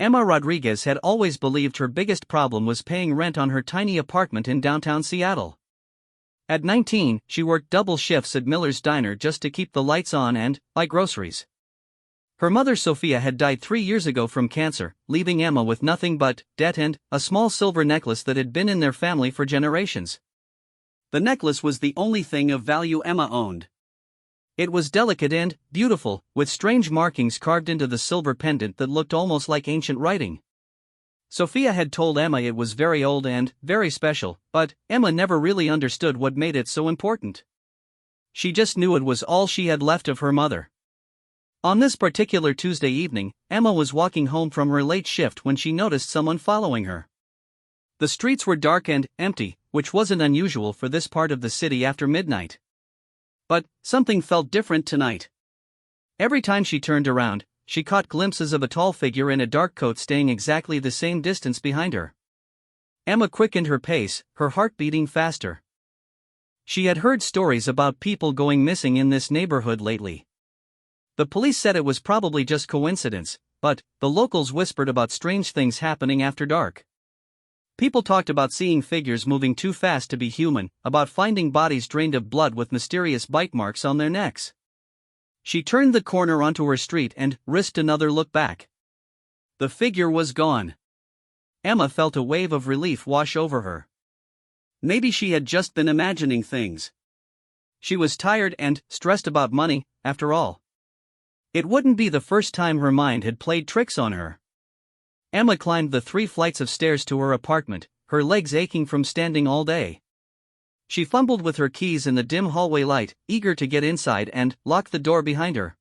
Emma Rodriguez had always believed her biggest problem was paying rent on her tiny apartment in downtown Seattle. At 19, she worked double shifts at Miller's Diner just to keep the lights on and buy groceries. Her mother Sophia had died 3 years ago from cancer, leaving Emma with nothing but debt and a small silver necklace that had been in their family for generations. The necklace was the only thing of value Emma owned. It was delicate and beautiful, with strange markings carved into the silver pendant that looked almost like ancient writing. Sophia had told Emma it was very old and very special, but Emma never really understood what made it so important. She just knew it was all she had left of her mother. On this particular Tuesday evening, Emma was walking home from her late shift when she noticed someone following her. The streets were dark and empty, which wasn't unusual for this part of the city after midnight. But something felt different tonight. Every time she turned around, she caught glimpses of a tall figure in a dark coat staying exactly the same distance behind her. Emma quickened her pace, her heart beating faster. She had heard stories about people going missing in this neighborhood lately. The police said it was probably just coincidence, but the locals whispered about strange things happening after dark. People talked about seeing figures moving too fast to be human, about finding bodies drained of blood with mysterious bite marks on their necks. She turned the corner onto her street and risked another look back. The figure was gone. Emma felt a wave of relief wash over her. Maybe she had just been imagining things. She was tired and stressed about money, after all. It wouldn't be the first time her mind had played tricks on her. Emma climbed the 3 flights of stairs to her apartment, her legs aching from standing all day. She fumbled with her keys in the dim hallway light, eager to get inside and lock the door behind her.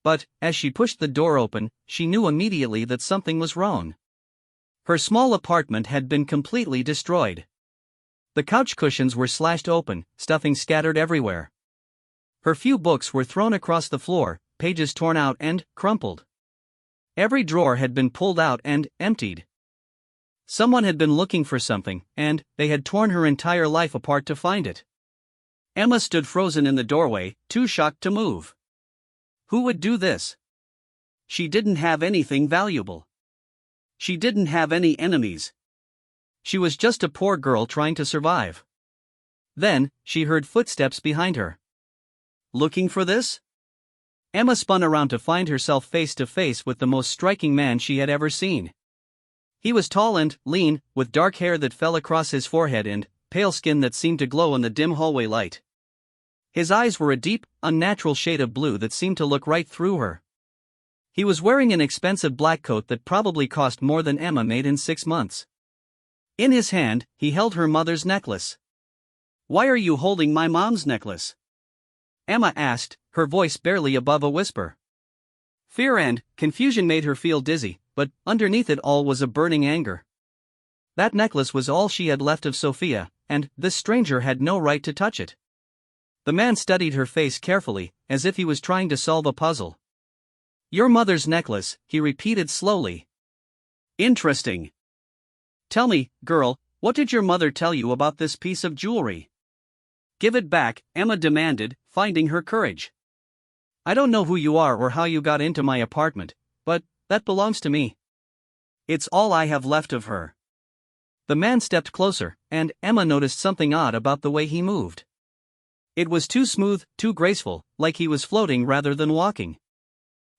But, as she pushed the door open, she knew immediately that something was wrong. Her small apartment had been completely destroyed. The couch cushions were slashed open, stuffing scattered everywhere. Her few books were thrown across the floor, pages torn out and crumpled. Every drawer had been pulled out and emptied. Someone had been looking for something, and they had torn her entire life apart to find it. Emma stood frozen in the doorway, too shocked to move. Who would do this? She didn't have anything valuable. She didn't have any enemies. She was just a poor girl trying to survive. Then, she heard footsteps behind her. Looking for this? Emma spun around to find herself face to face with the most striking man she had ever seen. He was tall and lean, with dark hair that fell across his forehead and pale skin that seemed to glow in the dim hallway light. His eyes were a deep, unnatural shade of blue that seemed to look right through her. He was wearing an expensive black coat that probably cost more than Emma made in 6 months. In his hand, he held her mother's necklace. "Why are you holding my mom's necklace?" Emma asked, her voice barely above a whisper. Fear and confusion made her feel dizzy, but underneath it all was a burning anger. That necklace was all she had left of Sophia, and this stranger had no right to touch it. The man studied her face carefully, as if he was trying to solve a puzzle. "Your mother's necklace," he repeated slowly. "Interesting. Tell me, girl, what did your mother tell you about this piece of jewelry?" "Give it back," Emma demanded, finding her courage. "I don't know who you are or how you got into my apartment, but that belongs to me. It's all I have left of her." The man stepped closer, and Emma noticed something odd about the way he moved. It was too smooth, too graceful, like he was floating rather than walking.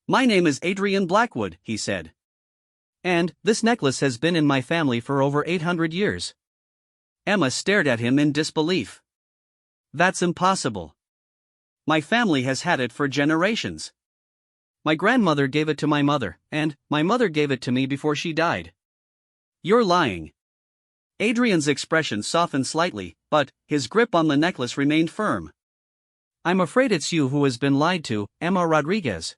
"My name is Adrian Blackwood," he said. "And this necklace has been in my family for over 800 years. Emma stared at him in disbelief. "That's impossible. My family has had it for generations. My grandmother gave it to my mother, and my mother gave it to me before she died." "You're lying." Adrian's expression softened slightly, but his grip on the necklace remained firm. "I'm afraid it's you who has been lied to, Emma Rodriguez.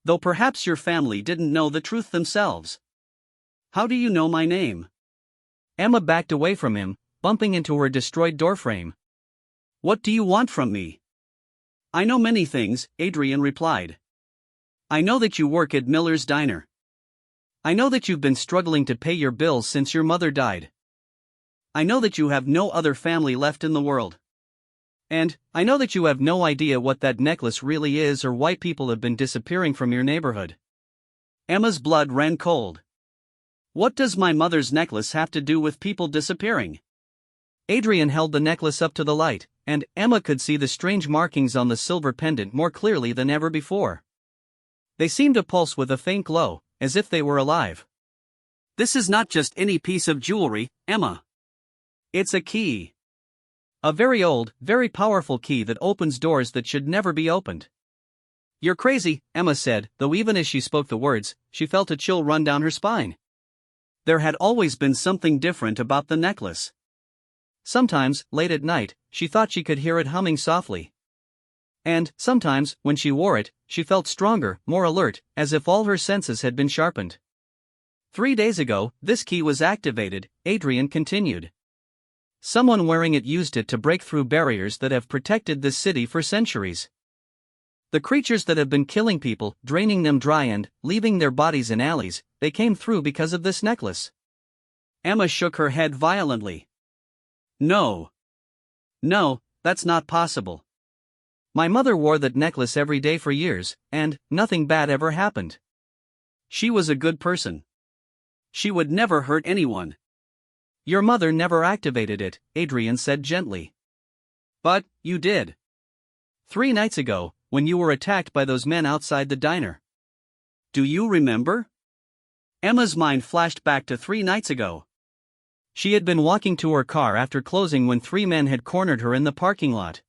Though perhaps your family didn't know the truth themselves. How do you know my name?" Emma backed away from him, bumping into her destroyed doorframe. "What do you want from me?" "I know many things," Adrian replied. "I know that you work at Miller's Diner. I know that you've been struggling to pay your bills since your mother died. I know that you have no other family left in the world. And I know that you have no idea what that necklace really is or why people have been disappearing from your neighborhood. Emma's blood ran cold. What does my mother's necklace have to do with people disappearing? Adrian held the necklace up to the light, and Emma could see the strange markings on the silver pendant more clearly than ever before. They seemed to pulse with a faint glow, as if they were alive. This is not just any piece of jewelry, Emma. It's a key. A very old, very powerful key that opens doors that should never be opened. You're crazy, Emma said, though even as she spoke the words, she felt a chill run down her spine. There had always been something different about the necklace. Sometimes, late at night, she thought she could hear it humming softly. And, sometimes, when she wore it, she felt stronger, more alert, as if all her senses had been sharpened. 3 days ago, this key was activated, Adrian continued. Someone wearing it used it to break through barriers that have protected this city for centuries. The creatures that have been killing people, draining them dry and leaving their bodies in alleys, they came through because of this necklace. Emma shook her head violently. No. No, that's not possible. My mother wore that necklace every day for years, and nothing bad ever happened. She was a good person. She would never hurt anyone. Your mother never activated it, Adrian said gently. But, you did. 3 nights ago, when you were attacked by those men outside the diner. Do you remember? Emma's mind flashed back to 3 nights ago. She had been walking to her car after closing when 3 men had cornered her in the parking lot.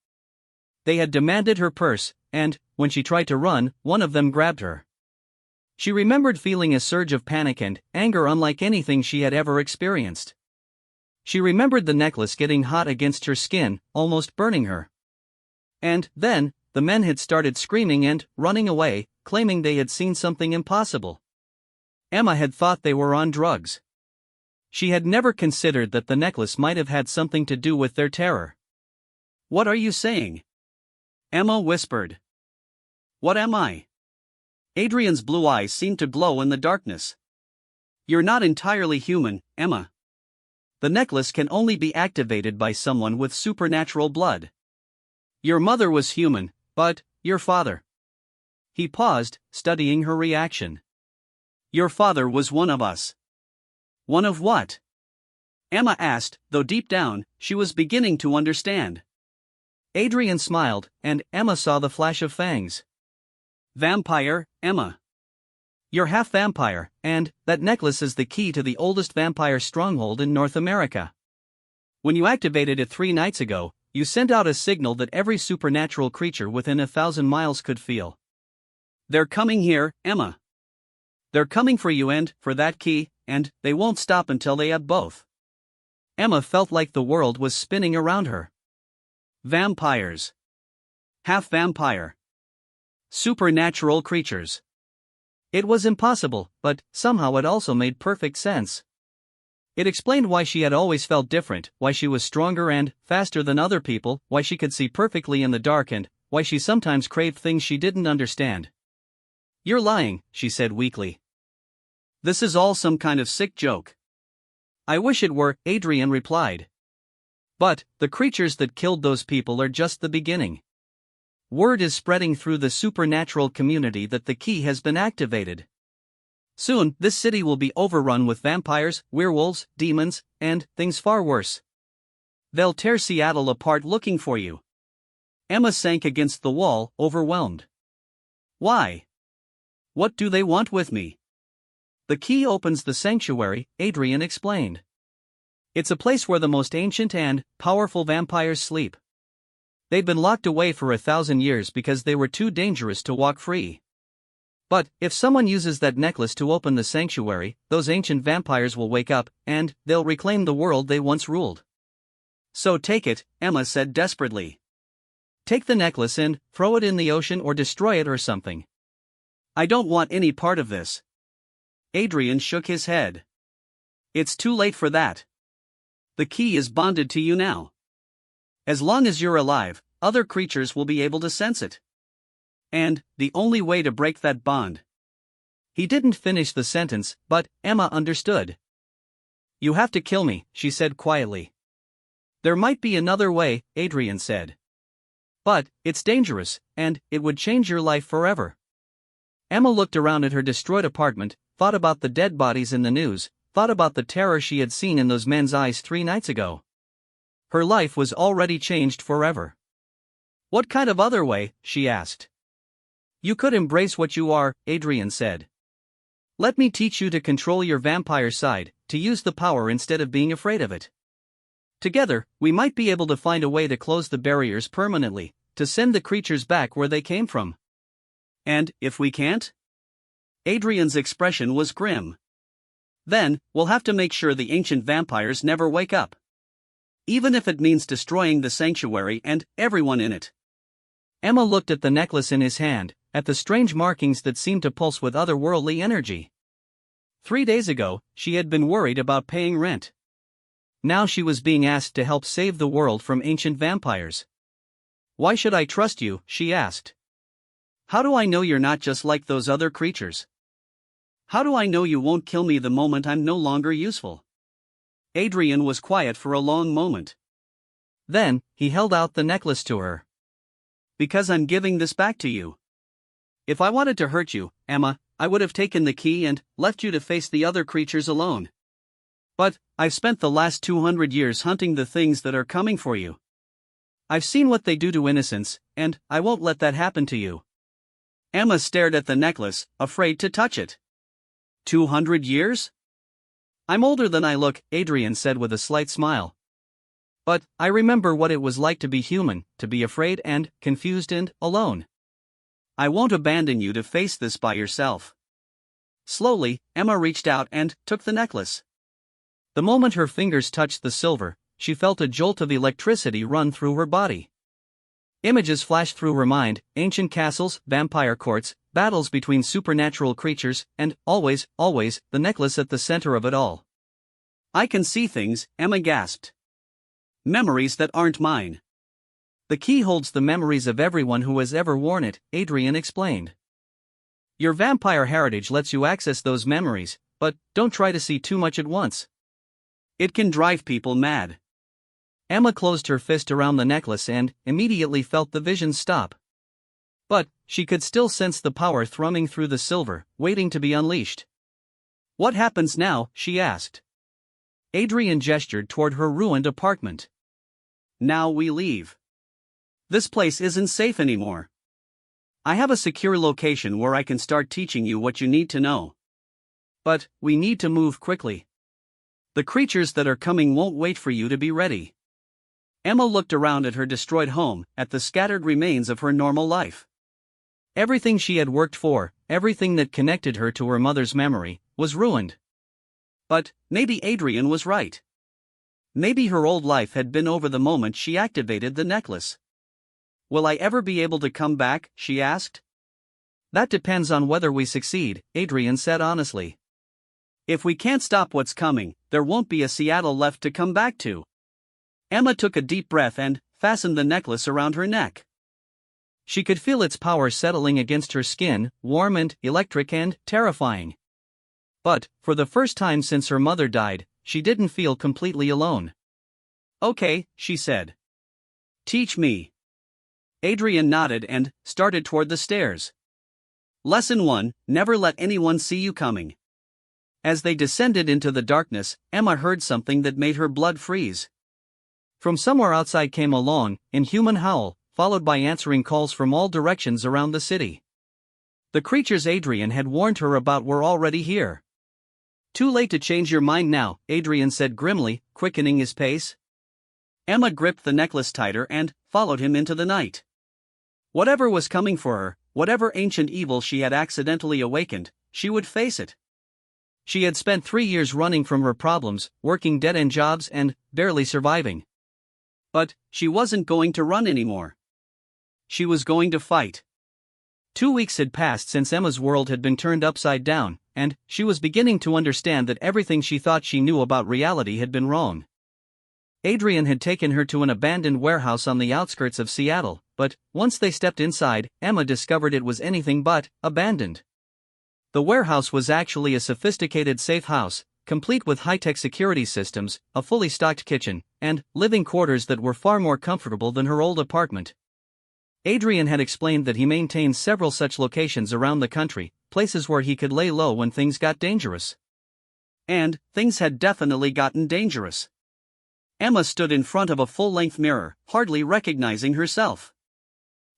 They had demanded her purse, and, when she tried to run, one of them grabbed her. She remembered feeling a surge of panic and anger unlike anything she had ever experienced. She remembered the necklace getting hot against her skin, almost burning her. And then, the men had started screaming and running away, claiming they had seen something impossible. Emma had thought they were on drugs. She had never considered that the necklace might have had something to do with their terror. What are you saying? Emma whispered. What am I? Adrian's blue eyes seemed to glow in the darkness. You're not entirely human, Emma. The necklace can only be activated by someone with supernatural blood. Your mother was human, but your father. He paused, studying her reaction. Your father was one of us. One of what? Emma asked, though deep down, she was beginning to understand. Adrian smiled, and Emma saw the flash of fangs. Vampire, Emma. You're half vampire, and that necklace is the key to the oldest vampire stronghold in North America. When you activated it 3 nights ago, you sent out a signal that every supernatural creature within 1,000 miles could feel. They're coming here, Emma. They're coming for you and for that key, and they won't stop until they have both. Emma felt like the world was spinning around her. Vampires. Half vampire. Supernatural creatures. It was impossible, but somehow it also made perfect sense. It explained why she had always felt different, why she was stronger and faster than other people, why she could see perfectly in the dark, and why she sometimes craved things she didn't understand. You're lying, she said weakly. This is all some kind of sick joke. I wish it were, Adrian replied. But the creatures that killed those people are just the beginning. Word is spreading through the supernatural community that the key has been activated. Soon, this city will be overrun with vampires, werewolves, demons, and things far worse. They'll tear Seattle apart looking for you. Emma sank against the wall, overwhelmed. Why? What do they want with me? The key opens the sanctuary, Adrian explained. It's a place where the most ancient and powerful vampires sleep. They'd been locked away for 1,000 years because they were too dangerous to walk free. But if someone uses that necklace to open the sanctuary, those ancient vampires will wake up, and they'll reclaim the world they once ruled. So take it, Emma said desperately. Take the necklace and throw it in the ocean or destroy it or something. I don't want any part of this. Adrian shook his head. It's too late for that. The key is bonded to you now. As long as you're alive, other creatures will be able to sense it. And the only way to break that bond. He didn't finish the sentence, but Emma understood. You have to kill me, she said quietly. There might be another way, Adrian said. But it's dangerous, and it would change your life forever. Emma looked around at her destroyed apartment, thought about the dead bodies in the news, thought about the terror she had seen in those men's eyes 3 nights ago. Her life was already changed forever. What kind of other way? She asked. You could embrace what you are, Adrian said. Let me teach you to control your vampire side, to use the power instead of being afraid of it. Together, we might be able to find a way to close the barriers permanently, to send the creatures back where they came from. And, if we can't? Adrian's expression was grim. Then, we'll have to make sure the ancient vampires never wake up. Even if it means destroying the sanctuary and everyone in it. Emma looked at the necklace in his hand, at the strange markings that seemed to pulse with otherworldly energy. 3 days ago, she had been worried about paying rent. Now she was being asked to help save the world from ancient vampires. Why should I trust you? She asked. How do I know you're not just like those other creatures? How do I know you won't kill me the moment I'm no longer useful? Adrian was quiet for a long moment. Then, he held out the necklace to her. Because I'm giving this back to you. If I wanted to hurt you, Emma, I would have taken the key and left you to face the other creatures alone. But, I've spent the last 200 years hunting the things that are coming for you. I've seen what they do to innocents, and I won't let that happen to you. Emma stared at the necklace, afraid to touch it. 200 years? I'm older than I look, Adrian said with a slight smile. But, I remember what it was like to be human, to be afraid and confused and alone. I won't abandon you to face this by yourself. Slowly, Emma reached out and took the necklace. The moment her fingers touched the silver, she felt a jolt of electricity run through her body. Images flashed through her mind, ancient castles, vampire courts, battles between supernatural creatures, and, always, the necklace at the center of it all. I can see things, Emma gasped. Memories that aren't mine. The key holds the memories of everyone who has ever worn it, Adrian explained. Your vampire heritage lets you access those memories, but don't try to see too much at once. It can drive people mad. Emma closed her fist around the necklace and immediately felt the vision stop. But she could still sense the power thrumming through the silver, waiting to be unleashed. What happens now? She asked. Adrian gestured toward her ruined apartment. Now we leave. This place isn't safe anymore. I have a secure location where I can start teaching you what you need to know. But we need to move quickly. The creatures that are coming won't wait for you to be ready. Emma looked around at her destroyed home, at the scattered remains of her normal life. Everything she had worked for, everything that connected her to her mother's memory, was ruined. But maybe Adrian was right. Maybe her old life had been over the moment she activated the necklace. Will I ever be able to come back? She asked. That depends on whether we succeed, Adrian said honestly. If we can't stop what's coming, there won't be a Seattle left to come back to. Emma took a deep breath and fastened the necklace around her neck. She could feel its power settling against her skin, warm and electric and terrifying. But, for the first time since her mother died, she didn't feel completely alone. Okay, she said. Teach me. Adrian nodded and started toward the stairs. Lesson 1, never let anyone see you coming. As they descended into the darkness, Emma heard something that made her blood freeze. From somewhere outside came a long, inhuman howl, followed by answering calls from all directions around the city. The creatures Adrian had warned her about were already here. Too late to change your mind now, Adrian said grimly, quickening his pace. Emma gripped the necklace tighter and followed him into the night. Whatever was coming for her, whatever ancient evil she had accidentally awakened, she would face it. She had spent 3 years running from her problems, working dead-end jobs and barely surviving. But she wasn't going to run anymore. She was going to fight. 2 weeks had passed since Emma's world had been turned upside down, and she was beginning to understand that everything she thought she knew about reality had been wrong. Adrian had taken her to an abandoned warehouse on the outskirts of Seattle, but once they stepped inside, Emma discovered it was anything but abandoned. The warehouse was actually a sophisticated safe house, complete with high-tech security systems, a fully stocked kitchen, and living quarters that were far more comfortable than her old apartment. Adrian had explained that he maintained several such locations around the country, places where he could lay low when things got dangerous. And things had definitely gotten dangerous. Emma stood in front of a full-length mirror, hardly recognizing herself.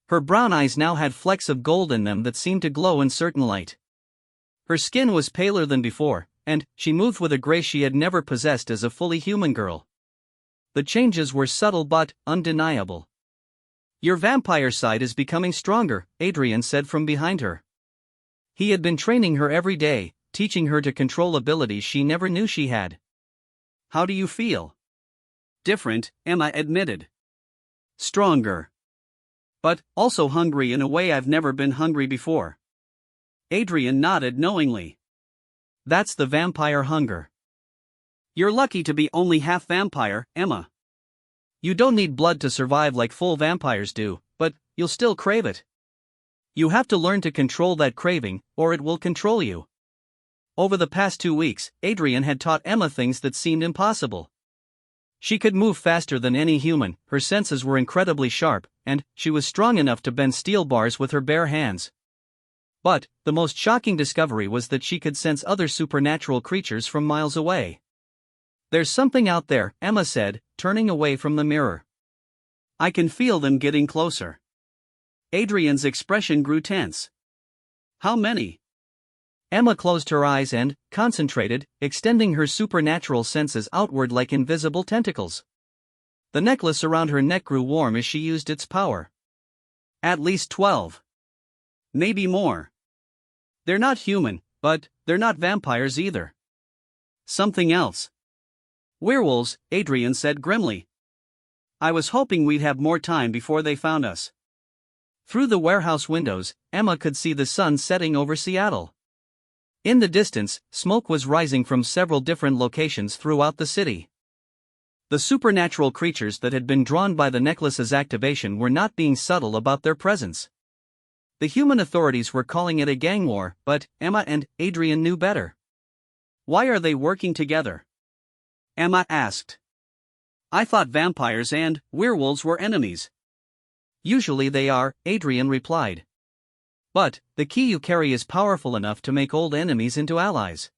Her brown eyes now had flecks of gold in them that seemed to glow in certain light. Her skin was paler than before, and she moved with a grace she had never possessed as a fully human girl. The changes were subtle but undeniable. "Your vampire side is becoming stronger," Adrian said from behind her. He had been training her every day, teaching her to control abilities she never knew she had. "How do you feel?" "Different," Emma admitted. "Stronger. But also hungry in a way I've never been hungry before." Adrian nodded knowingly. "That's the vampire hunger. You're lucky to be only half vampire, Emma. You don't need blood to survive like full vampires do, but you'll still crave it. You have to learn to control that craving, or it will control you." Over the past 2 weeks, Adrian had taught Emma things that seemed impossible. She could move faster than any human, her senses were incredibly sharp, and she was strong enough to bend steel bars with her bare hands. But the most shocking discovery was that she could sense other supernatural creatures from miles away. "There's something out there," Emma said, turning away from the mirror. "I can feel them getting closer." Adrian's expression grew tense. "How many?" Emma closed her eyes and concentrated, extending her supernatural senses outward like invisible tentacles. The necklace around her neck grew warm as she used its power. "At least 12. Maybe more. They're not human, but they're not vampires either. Something else." "Werewolves," Adrian said grimly. "I was hoping we'd have more time before they found us." Through the warehouse windows, Emma could see the sun setting over Seattle. In the distance, smoke was rising from several different locations throughout the city. The supernatural creatures that had been drawn by the necklace's activation were not being subtle about their presence. The human authorities were calling it a gang war, but Emma and Adrian knew better. "Why are they working together?" Emma asked. "I thought vampires and werewolves were enemies." "Usually they are," Adrian replied. "But the key you carry is powerful enough to make old enemies into allies.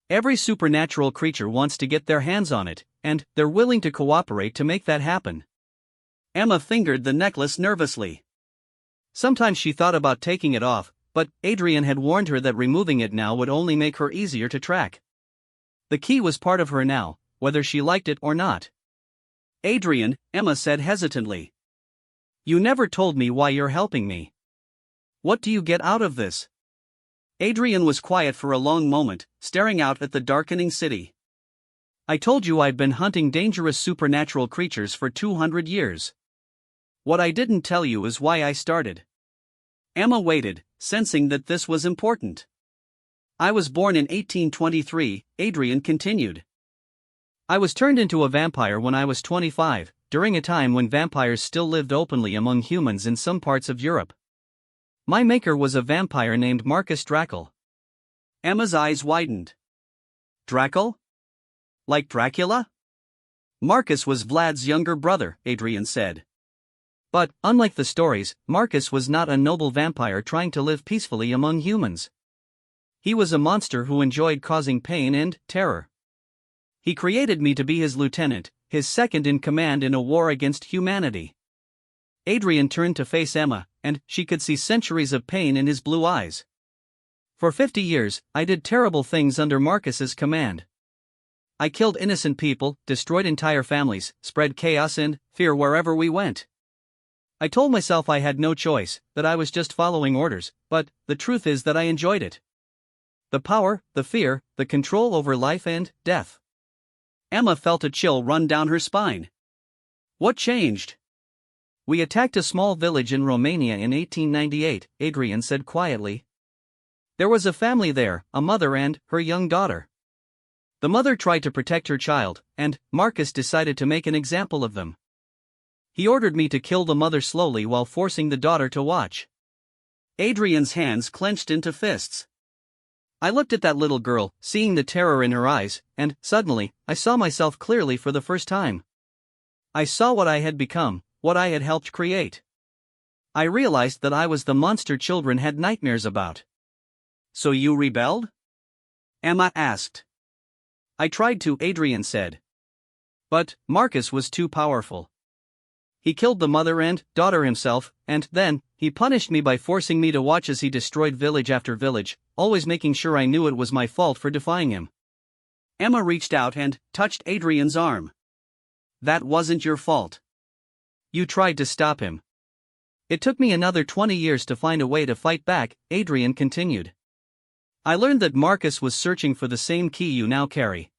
Every supernatural creature wants to get their hands on it, and they're willing to cooperate to make that happen." Emma fingered the necklace nervously. Sometimes she thought about taking it off, but Adrian had warned her that removing it now would only make her easier to track. The key was part of her now, whether she liked it or not. "Adrian," Emma said hesitantly. "You never told me why you're helping me. What do you get out of this?" Adrian was quiet for a long moment, staring out at the darkening city. "I told you I'd been hunting dangerous supernatural creatures for 200 years. What I didn't tell you is why I started." Emma waited, sensing that this was important. "I was born in 1823, Adrian continued. I was turned into a vampire when I was 25, during a time when vampires still lived openly among humans in some parts of Europe. My maker was a vampire named Marcus Drackle." Emma's eyes widened. "Drackle? Like Dracula?" "Marcus was Vlad's younger brother," Adrian said. "But, unlike the stories, Marcus was not a noble vampire trying to live peacefully among humans. He was a monster who enjoyed causing pain and terror. He created me to be his lieutenant, his second in command in a war against humanity." Adrian turned to face Emma, and she could see centuries of pain in his blue eyes. "For 50 years, I did terrible things under Marcus's command. I killed innocent people, destroyed entire families, spread chaos and fear wherever we went. I told myself I had no choice, that I was just following orders, but the truth is that I enjoyed it. The power, the fear, the control over life and death." Emma felt a chill run down her spine. "What changed?" "We attacked a small village in Romania in 1898, Adrian said quietly. There was a family there, a mother and her young daughter. The mother tried to protect her child, and Marcus decided to make an example of them. He ordered me to kill the mother slowly while forcing the daughter to watch." Adrian's hands clenched into fists. "I looked at that little girl, seeing the terror in her eyes, and suddenly, I saw myself clearly for the first time. I saw what I had become, what I had helped create. I realized that I was the monster children had nightmares about. So you rebelled? Emma asked. I tried to, Adrian said. But Marcus was too powerful. He killed the mother and daughter himself, and then, he punished me by forcing me to watch as he destroyed village after village, always making sure I knew it was my fault for defying him. Emma reached out and touched Adrian's arm. That wasn't your fault. You tried to stop him. It took me another 20 years to find a way to fight back, Adrian continued. I learned that Marcus was searching for the same key you now carry.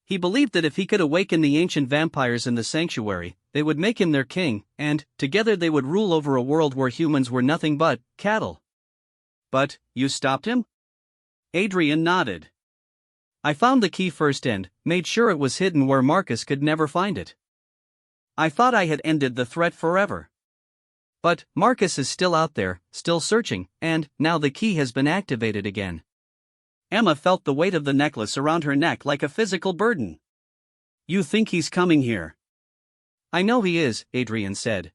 He believed that if he could awaken the ancient vampires in the sanctuary, they would make him their king, and, together they would rule over a world where humans were nothing but cattle. But, you stopped him? Adrian nodded. I found the key first and made sure it was hidden where Marcus could never find it. I thought I had ended the threat forever. But Marcus is still out there, still searching, and now the key has been activated again. Emma felt the weight of the necklace around her neck like a physical burden. You think he's coming here? I know he is, Adrian said.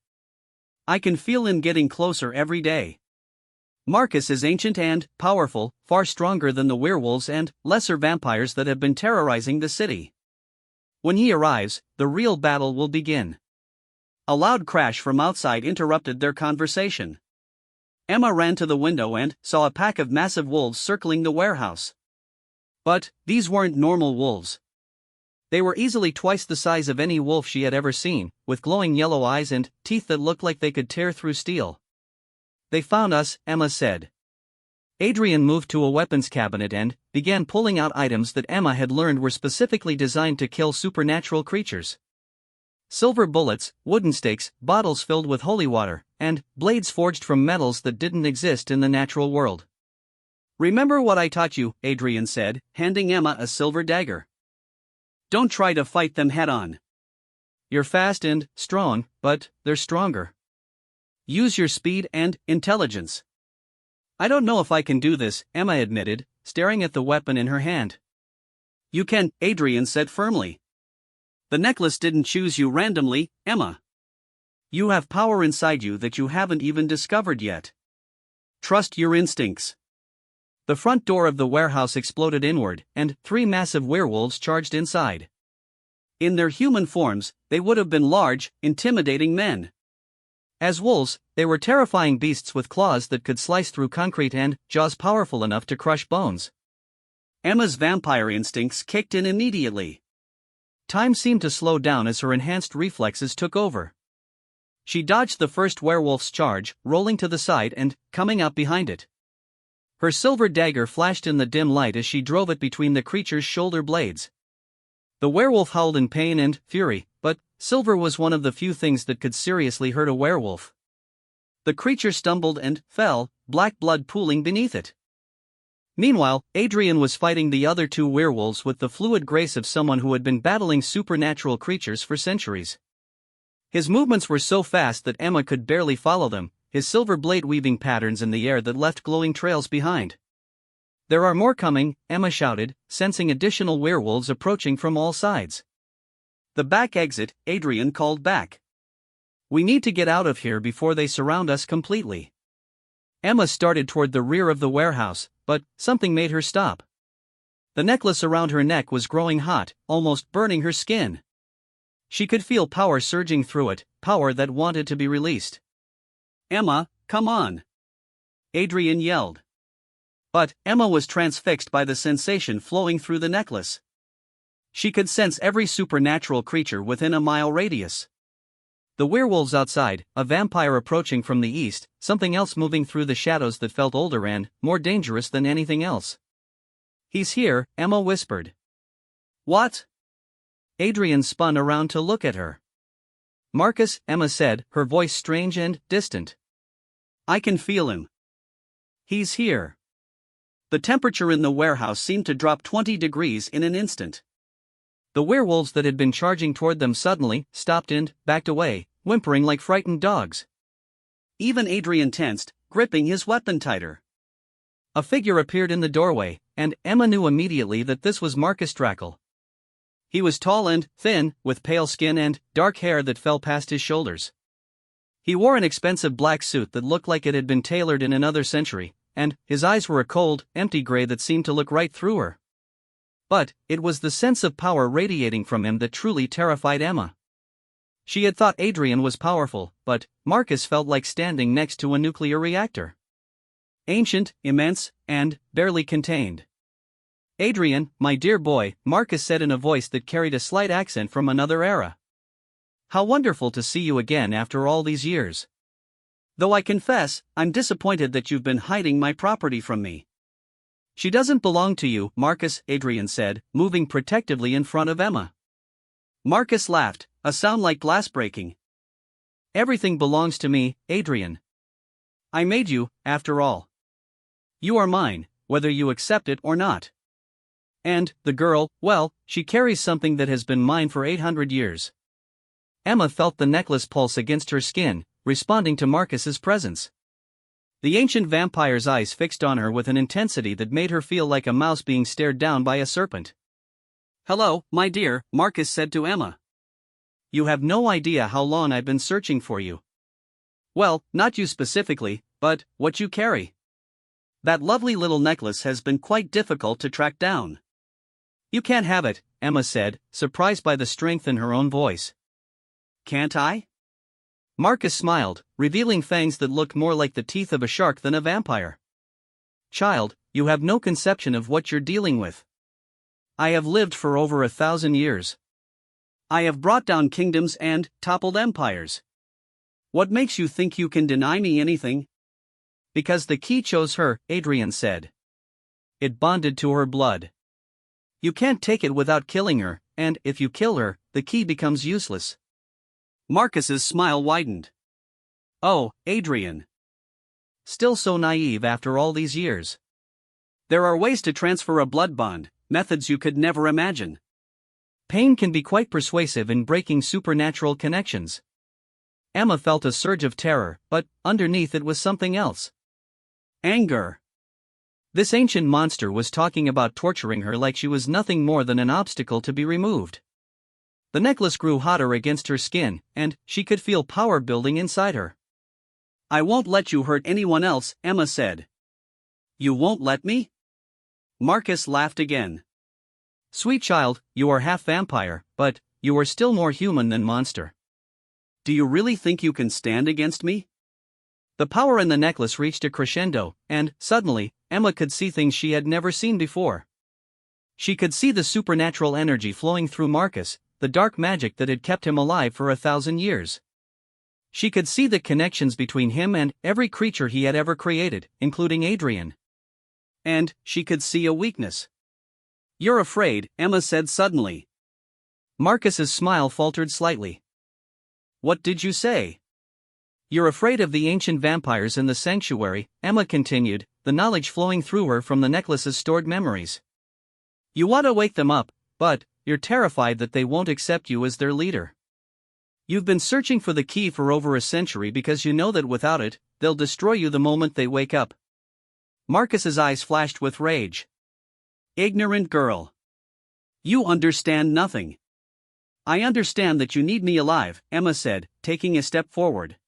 I can feel him getting closer every day. Marcus is ancient and powerful, far stronger than the werewolves and lesser vampires that have been terrorizing the city. When he arrives, the real battle will begin. A loud crash from outside interrupted their conversation. Emma ran to the window and saw a pack of massive wolves circling the warehouse. But these weren't normal wolves. They were easily twice the size of any wolf she had ever seen, with glowing yellow eyes and teeth that looked like they could tear through steel. They found us, Emma said. Adrian moved to a weapons cabinet and began pulling out items that Emma had learned were specifically designed to kill supernatural creatures. Silver bullets, wooden stakes, bottles filled with holy water, and blades forged from metals that didn't exist in the natural world. Remember what I taught you, Adrian said, handing Emma a silver dagger. Don't try to fight them head-on. You're fast and strong, but they're stronger. Use your speed and intelligence. I don't know if I can do this, Emma admitted, staring at the weapon in her hand. You can, Adrian said firmly. The necklace didn't choose you randomly, Emma. You have power inside you that you haven't even discovered yet. Trust your instincts. The front door of the warehouse exploded inward, and 3 massive werewolves charged inside. In their human forms, they would have been large, intimidating men. As wolves, they were terrifying beasts with claws that could slice through concrete and jaws powerful enough to crush bones. Emma's vampire instincts kicked in immediately. Time seemed to slow down as her enhanced reflexes took over. She dodged the first werewolf's charge, rolling to the side and coming up behind it. Her silver dagger flashed in the dim light as she drove it between the creature's shoulder blades. The werewolf howled in pain and fury, but silver was one of the few things that could seriously hurt a werewolf. The creature stumbled and fell, black blood pooling beneath it. Meanwhile, Adrian was fighting the other 2 werewolves with the fluid grace of someone who had been battling supernatural creatures for centuries. His movements were so fast that Emma could barely follow them, his silver blade weaving patterns in the air that left glowing trails behind. There are more coming, Emma shouted, sensing additional werewolves approaching from all sides. The back exit, Adrian called back. We need to get out of here before they surround us completely. Emma started toward the rear of the warehouse, but something made her stop. The necklace around her neck was growing hot, almost burning her skin. She could feel power surging through it, power that wanted to be released. Emma, come on! Adrian yelled. But Emma was transfixed by the sensation flowing through the necklace. She could sense every supernatural creature within a mile radius. The werewolves outside, a vampire approaching from the east, something else moving through the shadows that felt older and more dangerous than anything else. He's here, Emma whispered. What? Adrian spun around to look at her. Marcus, Emma said, her voice strange and distant. I can feel him. He's here. The temperature in the warehouse seemed to drop 20 degrees in an instant. The werewolves that had been charging toward them suddenly stopped and backed away, whimpering like frightened dogs. Even Adrian tensed, gripping his weapon tighter. A figure appeared in the doorway, and Emma knew immediately that this was Marcus Drackle. He was tall and thin, with pale skin and dark hair that fell past his shoulders. He wore an expensive black suit that looked like it had been tailored in another century, and his eyes were a cold, empty gray that seemed to look right through her. But it was the sense of power radiating from him that truly terrified Emma. She had thought Adrian was powerful, but Marcus felt like standing next to a nuclear reactor. Ancient, immense, and barely contained. "Adrian, my dear boy," Marcus said in a voice that carried a slight accent from another era. "How wonderful to see you again after all these years. Though I confess, I'm disappointed that you've been hiding my property from me." "She doesn't belong to you, Marcus," Adrian said, moving protectively in front of Emma. Marcus laughed, a sound like glass breaking. "Everything belongs to me, Adrian. I made you, after all. You are mine, whether you accept it or not. And the girl, well, she carries something that has been mine for 800 years. Emma felt the necklace pulse against her skin, responding to Marcus's presence. The ancient vampire's eyes fixed on her with an intensity that made her feel like a mouse being stared down by a serpent. "Hello, my dear," Marcus said to Emma. "You have no idea how long I've been searching for you. Well, not you specifically, but what you carry. That lovely little necklace has been quite difficult to track down." "You can't have it," Emma said, surprised by the strength in her own voice. "Can't I?" Marcus smiled, revealing fangs that looked more like the teeth of a shark than a vampire. "Child, you have no conception of what you're dealing with. I have lived for over 1,000 years. I have brought down kingdoms and toppled empires. What makes you think you can deny me anything?" "Because the key chose her," Adrian said. "It bonded to her blood. You can't take it without killing her, and if you kill her, the key becomes useless." Marcus's smile widened. "Oh, Adrian. Still so naive after all these years. There are ways to transfer a blood bond, methods you could never imagine. Pain can be quite persuasive in breaking supernatural connections." Emma felt a surge of terror, but underneath it was something else. Anger. This ancient monster was talking about torturing her like she was nothing more than an obstacle to be removed. The necklace grew hotter against her skin, and she could feel power building inside her. "I won't let you hurt anyone else," Emma said. "You won't let me?" Marcus laughed again. "Sweet child, you are half vampire, but you are still more human than monster. Do you really think you can stand against me?" The power in the necklace reached a crescendo, and, suddenly, Emma could see things she had never seen before. She could see the supernatural energy flowing through Marcus, the dark magic that had kept him alive for 1,000 years. She could see the connections between him and every creature he had ever created, including Adrian. And she could see a weakness. "You're afraid," Emma said suddenly. Marcus's smile faltered slightly. "What did you say?" "You're afraid of the ancient vampires in the sanctuary," Emma continued, the knowledge flowing through her from the necklace's stored memories. "You want to wake them up, but you're terrified that they won't accept you as their leader. You've been searching for the key for over a century because you know that without it, they'll destroy you the moment they wake up." Marcus's eyes flashed with rage. "Ignorant girl. You understand nothing." "I understand that you need me alive," Emma said, taking a step forward.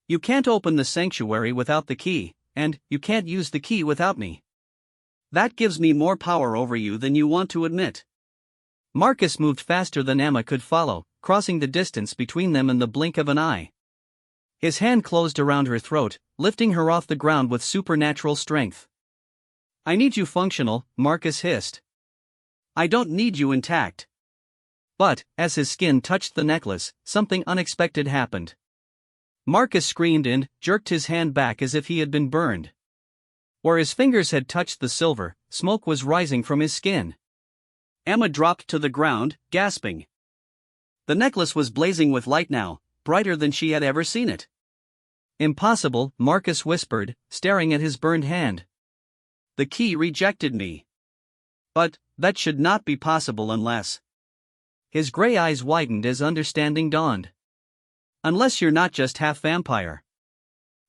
"You can't open the sanctuary without the key, and you can't use the key without me. That gives me more power over you than you want to admit." Marcus moved faster than Emma could follow, crossing the distance between them in the blink of an eye. His hand closed around her throat, lifting her off the ground with supernatural strength. "I need you functional," Marcus hissed. "I don't need you intact." But, as his skin touched the necklace, something unexpected happened. Marcus screamed and jerked his hand back as if he had been burned. Where his fingers had touched the silver, smoke was rising from his skin. Emma dropped to the ground, gasping. The necklace was blazing with light now, brighter than she had ever seen it. "Impossible," Marcus whispered, staring at his burned hand. "The key rejected me. But that should not be possible unless..." His gray eyes widened as understanding dawned. "Unless you're not just half vampire.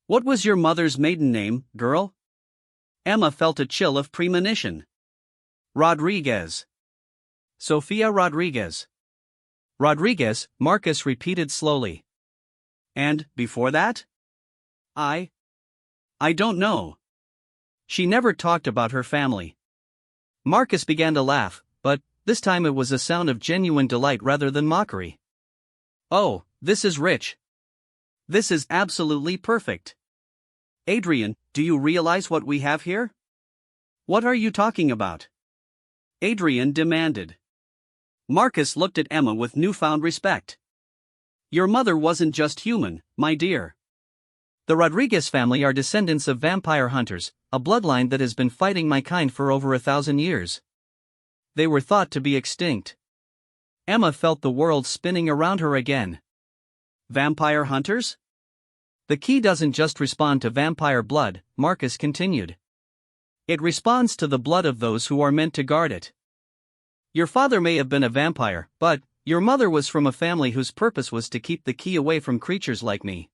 What was your mother's maiden name, girl?" Emma felt a chill of premonition. "Rodriguez. Sofia Rodriguez." "Rodriguez," Marcus repeated slowly. "And before that?" I don't know." She never talked about her family. Marcus began to laugh, but this time it was a sound of genuine delight rather than mockery. Oh, this is rich. This is absolutely perfect. Adrian, do you realize what we have here? What are you talking about? Adrian demanded. Marcus looked at Emma with newfound respect. Your mother wasn't just human, my dear. The Rodriguez family are descendants of vampire hunters, a bloodline that has been fighting my kind for over 1,000 years. They were thought to be extinct. Emma felt the world spinning around her again. Vampire hunters? The key doesn't just respond to vampire blood, Marcus continued. It responds to the blood of those who are meant to guard it. Your father may have been a vampire, but your mother was from a family whose purpose was to keep the key away from creatures like me.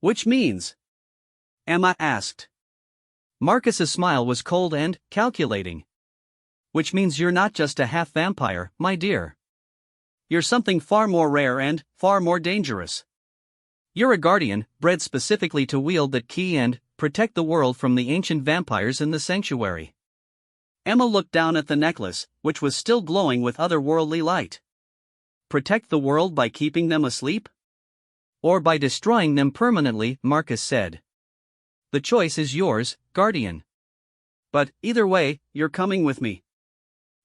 Which means? Emma asked. Marcus's smile was cold and calculating. Which means you're not just a half-vampire, my dear. You're something far more rare and far more dangerous. You're a guardian, bred specifically to wield that key and protect the world from the ancient vampires in the sanctuary. Emma looked down at the necklace, which was still glowing with otherworldly light. Protect the world by keeping them asleep? Or by destroying them permanently, Marcus said. The choice is yours, guardian. But either way, you're coming with me.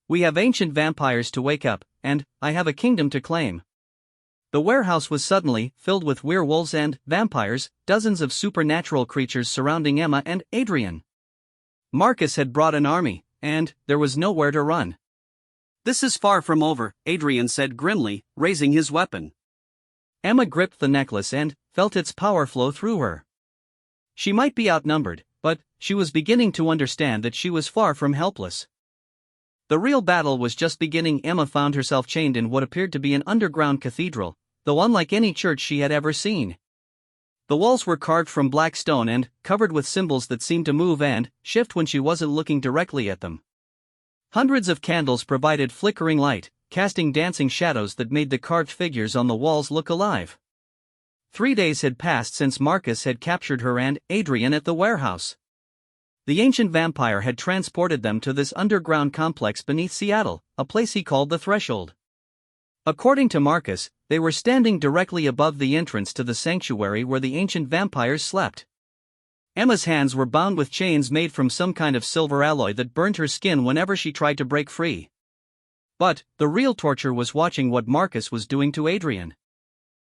We have ancient vampires to wake up, and I have a kingdom to claim. The warehouse was suddenly filled with werewolves and vampires, dozens of supernatural creatures surrounding Emma and Adrian. Marcus had brought an army, and there was nowhere to run. This is far from over, Adrian said grimly, raising his weapon. Emma gripped the necklace and felt its power flow through her. She might be outnumbered, but she was beginning to understand that she was far from helpless. The real battle was just beginning. Emma found herself chained in what appeared to be an underground cathedral, though unlike any church she had ever seen. The walls were carved from black stone and covered with symbols that seemed to move and shift when she wasn't looking directly at them. Hundreds of candles provided flickering light, casting dancing shadows that made the carved figures on the walls look alive. 3 days had passed since Marcus had captured her and Adrian at the warehouse. The ancient vampire had transported them to this underground complex beneath Seattle, a place he called the Threshold. According to Marcus, they were standing directly above the entrance to the sanctuary where the ancient vampires slept. Emma's hands were bound with chains made from some kind of silver alloy that burned her skin whenever she tried to break free. But the real torture was watching what Marcus was doing to Adrian.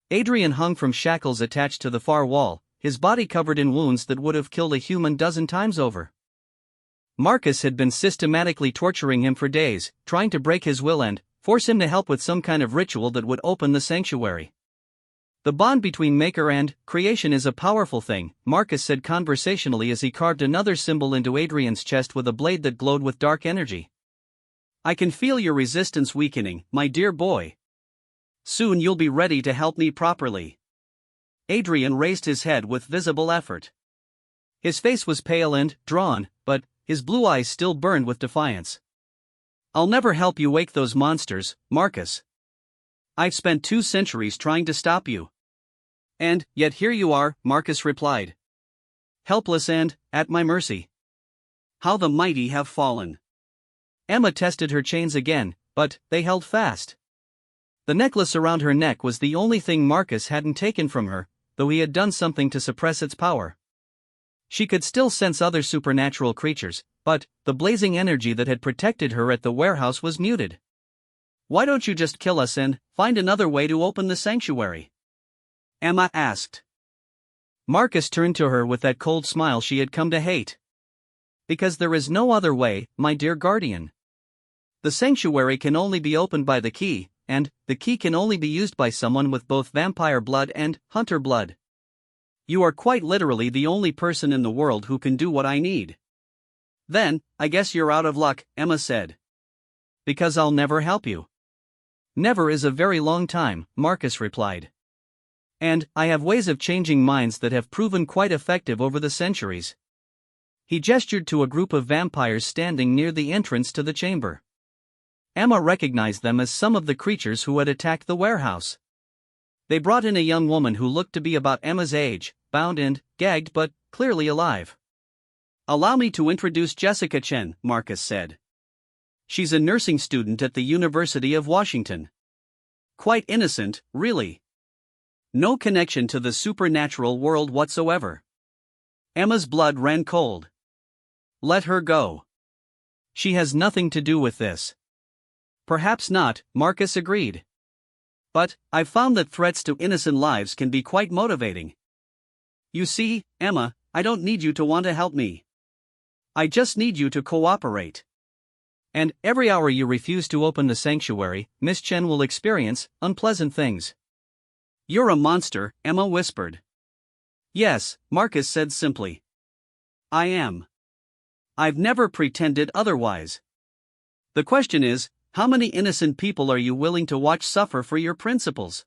Adrian hung from shackles attached to the far wall, his body covered in wounds that would have killed a human 12 times over. Marcus had been systematically torturing him for days, trying to break his will and force him to help with some kind of ritual that would open the sanctuary. The bond between Maker and creation is a powerful thing, Marcus said conversationally as he carved another symbol into Adrian's chest with a blade that glowed with dark energy. I can feel your resistance weakening, my dear boy. Soon you'll be ready to help me properly. Adrian raised his head with visible effort. His face was pale and drawn, but his blue eyes still burned with defiance. I'll never help you wake those monsters, Marcus. I've spent 2 centuries trying to stop you. And yet here you are, Marcus replied. Helpless and at my mercy. How the mighty have fallen. Emma tested her chains again, but they held fast. The necklace around her neck was the only thing Marcus hadn't taken from her, though he had done something to suppress its power. She could still sense other supernatural creatures, but the blazing energy that had protected her at the warehouse was muted. Why don't you just kill us and find another way to open the sanctuary? Emma asked. Marcus turned to her with that cold smile she had come to hate. Because there is no other way, my dear guardian. The sanctuary can only be opened by the key, and the key can only be used by someone with both vampire blood and hunter blood. You are quite literally the only person in the world who can do what I need. Then, I guess you're out of luck, Emma said. Because I'll never help you. Never is a very long time, Marcus replied. And I have ways of changing minds that have proven quite effective over the centuries. He gestured to a group of vampires standing near the entrance to the chamber. Emma recognized them as some of the creatures who had attacked the warehouse. They brought in a young woman who looked to be about Emma's age, bound and gagged but clearly alive. Allow me to introduce Jessica Chen, Marcus said. She's a nursing student at the University of Washington. Quite innocent, really. No connection to the supernatural world whatsoever. Emma's blood ran cold. Let her go. She has nothing to do with this. Perhaps not, Marcus agreed. But, I've found that threats to innocent lives can be quite motivating. You see, Emma, I don't need you to want to help me. I just need you to cooperate. And, every hour you refuse to open the sanctuary, Miss Chen will experience unpleasant things. You're a monster, Emma whispered. Yes, Marcus said simply. I am. I've never pretended otherwise. The question is, how many innocent people are you willing to watch suffer for your principles?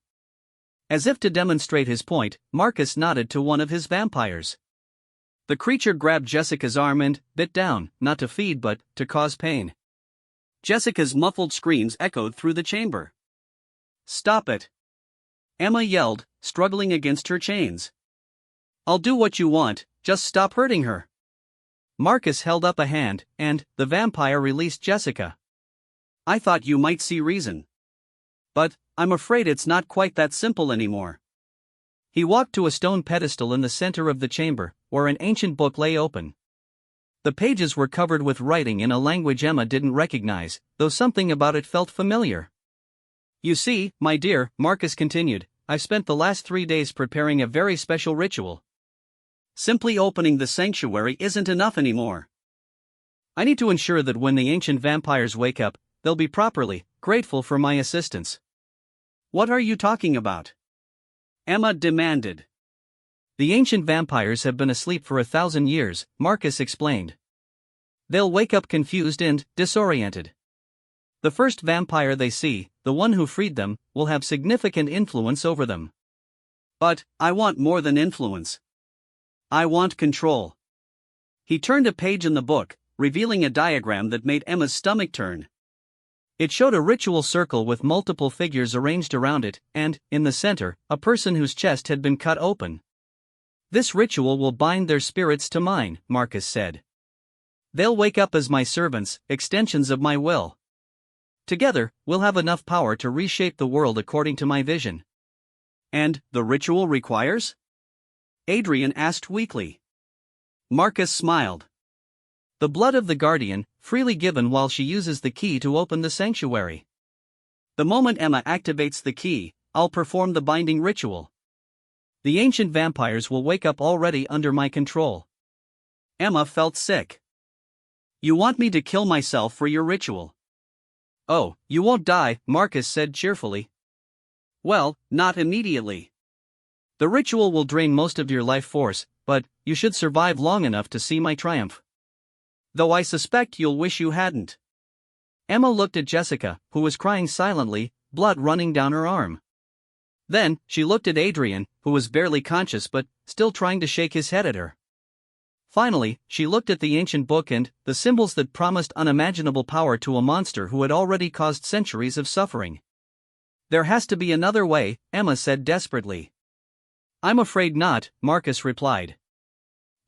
As if to demonstrate his point, Marcus nodded to one of his vampires. The creature grabbed Jessica's arm and bit down, not to feed but to cause pain. Jessica's muffled screams echoed through the chamber. Stop it! Emma yelled, struggling against her chains. I'll do what you want, just stop hurting her. Marcus held up a hand, and the vampire released Jessica. I thought you might see reason. But, I'm afraid it's not quite that simple anymore. He walked to a stone pedestal in the center of the chamber, where an ancient book lay open. The pages were covered with writing in a language Emma didn't recognize, though something about it felt familiar. You see, my dear, Marcus continued, I've spent the last 3 days preparing a very special ritual. Simply opening the sanctuary isn't enough anymore. I need to ensure that when the ancient vampires wake up, they'll be properly grateful for my assistance. What are you talking about? Emma demanded. The ancient vampires have been asleep for 1,000 years, Marcus explained. They'll wake up confused and disoriented. The first vampire they see, the one who freed them, will have significant influence over them. But, I want more than influence. I want control. He turned a page in the book, revealing a diagram that made Emma's stomach turn. It showed a ritual circle with multiple figures arranged around it, and, in the center, a person whose chest had been cut open. This ritual will bind their spirits to mine, Marcus said. They'll wake up as my servants, extensions of my will. Together, we'll have enough power to reshape the world according to my vision. And, the ritual requires? Adrian asked weakly. Marcus smiled. The blood of the guardian, freely given while she uses the key to open the sanctuary. The moment Emma activates the key, I'll perform the binding ritual. The ancient vampires will wake up already under my control. Emma felt sick. You want me to kill myself for your ritual? Oh, you won't die, Marcus said cheerfully. Well, not immediately. The ritual will drain most of your life force, but you should survive long enough to see my triumph. Though I suspect you'll wish you hadn't. Emma looked at Jessica, who was crying silently, blood running down her arm. Then, she looked at Adrian, who was barely conscious but still trying to shake his head at her. Finally, she looked at the ancient book and the symbols that promised unimaginable power to a monster who had already caused centuries of suffering. There has to be another way, Emma said desperately. I'm afraid not, Marcus replied.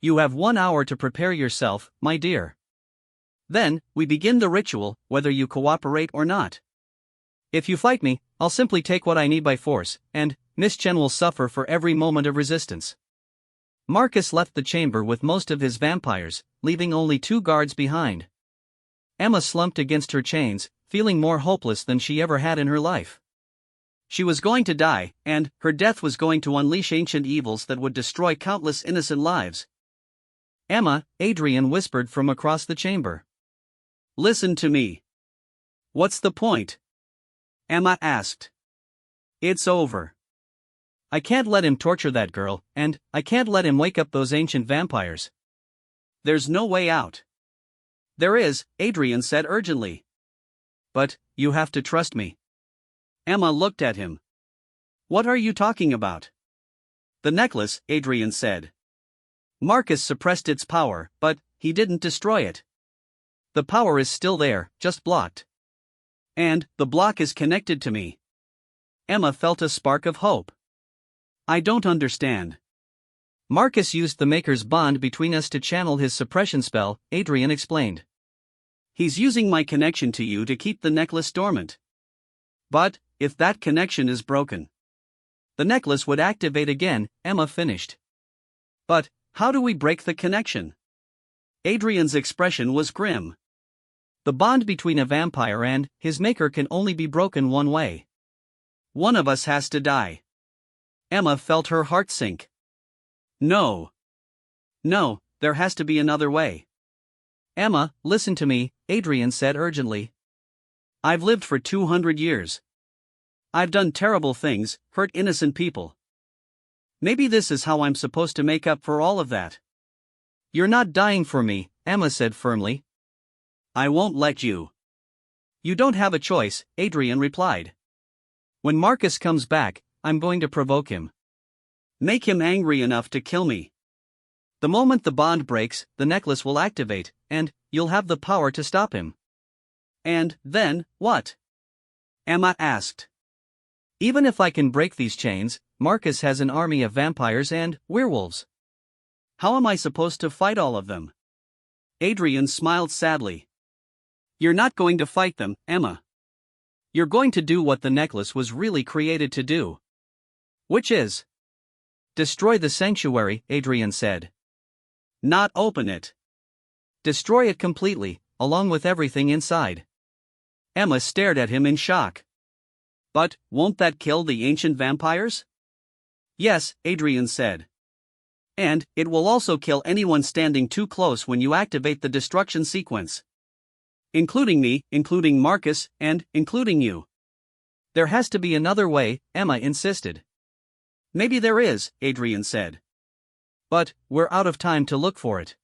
You have 1 hour to prepare yourself, my dear. Then, we begin the ritual, whether you cooperate or not. If you fight me, I'll simply take what I need by force, and Miss Chen will suffer for every moment of resistance. Marcus left the chamber with most of his vampires, leaving only 2 guards behind. Emma slumped against her chains, feeling more hopeless than she ever had in her life. She was going to die, and her death was going to unleash ancient evils that would destroy countless innocent lives. Emma, Adrian whispered from across the chamber. Listen to me. What's the point? Emma asked. It's over. I can't let him torture that girl, and I can't let him wake up those ancient vampires. There's no way out. There is, Adrian said urgently. But, you have to trust me. Emma looked at him. What are you talking about? The necklace, Adrian said. Marcus suppressed its power, but he didn't destroy it. The power is still there, just blocked. And the block is connected to me. Emma felt a spark of hope. I don't understand. Marcus used the Maker's bond between us to channel his suppression spell, Adrian explained. He's using my connection to you to keep the necklace dormant. But, if that connection is broken, the necklace would activate again, Emma finished. But, how do we break the connection? Adrian's expression was grim. The bond between a vampire and his maker can only be broken one way. One of us has to die. Emma felt her heart sink. No. No, there has to be another way. Emma, listen to me, Adrian said urgently. I've lived for 200 years. I've done terrible things, hurt innocent people. Maybe this is how I'm supposed to make up for all of that. You're not dying for me, Emma said firmly. I won't let you. You don't have a choice, Adrian replied. When Marcus comes back, I'm going to provoke him. Make him angry enough to kill me. The moment the bond breaks, the necklace will activate, and you'll have the power to stop him. And then, what? Emma asked. Even if I can break these chains, Marcus has an army of vampires and werewolves. How am I supposed to fight all of them? Adrian smiled sadly. You're not going to fight them, Emma. You're going to do what the necklace was really created to do. Which is? Destroy the sanctuary, Adrian said. Not open it. Destroy it completely, along with everything inside. Emma stared at him in shock. But, won't that kill the ancient vampires? Yes, Adrian said. And, it will also kill anyone standing too close when you activate the destruction sequence. Including me, including Marcus, and including you. There has to be another way, Emma insisted. Maybe there is, Adrian said. But, we're out of time to look for it.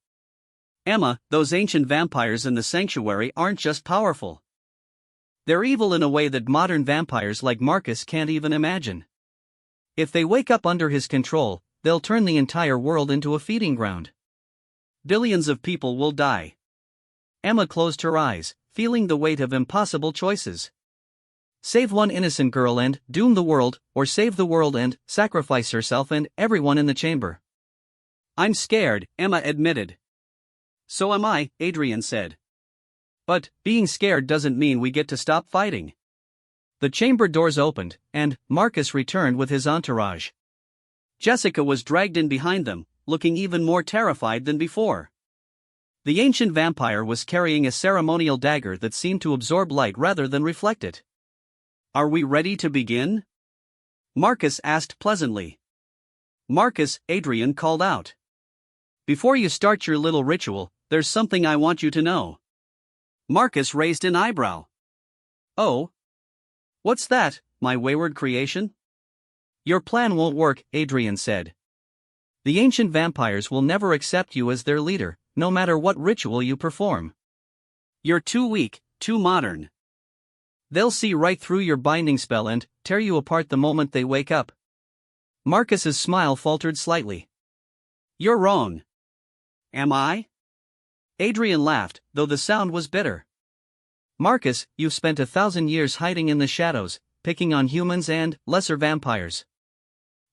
Emma, those ancient vampires in the sanctuary aren't just powerful. They're evil in a way that modern vampires like Marcus can't even imagine. If they wake up under his control, they'll turn the entire world into a feeding ground. Billions of people will die. Emma closed her eyes, feeling the weight of impossible choices. Save one innocent girl and doom the world, or save the world and sacrifice herself and everyone in the chamber. I'm scared, Emma admitted. So am I, Adrian said. But, being scared doesn't mean we get to stop fighting. The chamber doors opened, and Marcus returned with his entourage. Jessica was dragged in behind them, looking even more terrified than before. The ancient vampire was carrying a ceremonial dagger that seemed to absorb light rather than reflect it. Are we ready to begin? Marcus asked pleasantly. Marcus, Adrian called out. Before you start your little ritual, there's something I want you to know. Marcus raised an eyebrow. Oh? What's that, my wayward creation? Your plan won't work, Adrian said. The ancient vampires will never accept you as their leader, no matter what ritual you perform. You're too weak, too modern. They'll see right through your binding spell and tear you apart the moment they wake up. Marcus's smile faltered slightly. You're wrong. Am I? Adrian laughed, though the sound was bitter. Marcus, you've spent 1,000 years hiding in the shadows, picking on humans and lesser vampires.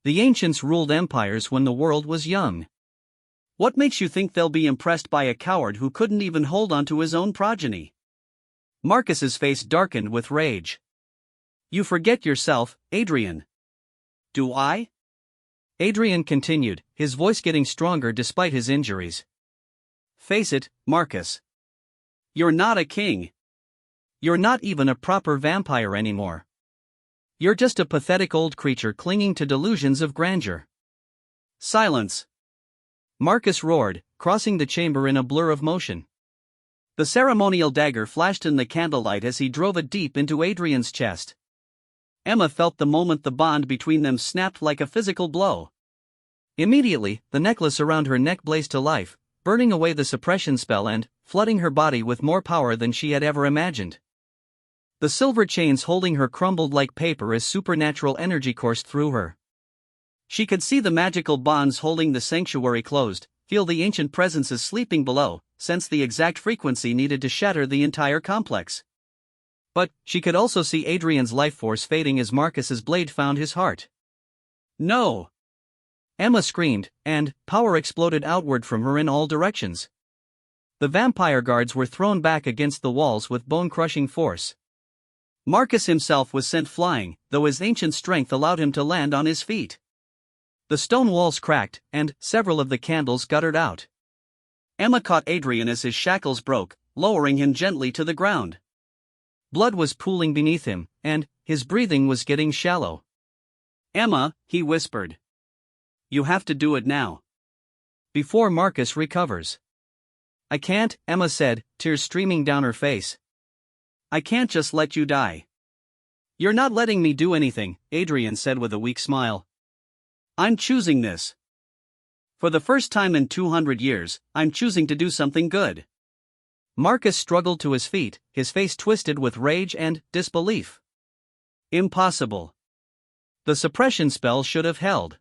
The ancients ruled empires when the world was young. What makes you think they'll be impressed by a coward who couldn't even hold on to his own progeny? Marcus's face darkened with rage. You forget yourself, Adrian. Do I? Adrian continued, his voice getting stronger despite his injuries. Face it, Marcus. You're not a king. You're not even a proper vampire anymore. You're just a pathetic old creature clinging to delusions of grandeur. Silence. Marcus roared, crossing the chamber in a blur of motion. The ceremonial dagger flashed in the candlelight as he drove it deep into Adrian's chest. Emma felt the moment the bond between them snapped like a physical blow. Immediately, the necklace around her neck blazed to life, burning away the suppression spell and flooding her body with more power than she had ever imagined. The silver chains holding her crumbled like paper as supernatural energy coursed through her. She could see the magical bonds holding the sanctuary closed, feel the ancient presences sleeping below, sense the exact frequency needed to shatter the entire complex. But she could also see Adrian's life force fading as Marcus's blade found his heart. No! Emma screamed, and power exploded outward from her in all directions. The vampire guards were thrown back against the walls with bone-crushing force. Marcus himself was sent flying, though his ancient strength allowed him to land on his feet. The stone walls cracked, and several of the candles guttered out. Emma caught Adrian as his shackles broke, lowering him gently to the ground. Blood was pooling beneath him, and his breathing was getting shallow. "Emma," he whispered. "You have to do it now. Before Marcus recovers." "I can't," Emma said, tears streaming down her face. "I can't just let you die." "You're not letting me do anything," Adrian said with a weak smile. "I'm choosing this. For the first time in 200 years, I'm choosing to do something good." Marcus struggled to his feet, his face twisted with rage and disbelief. "Impossible. The suppression spell should have held."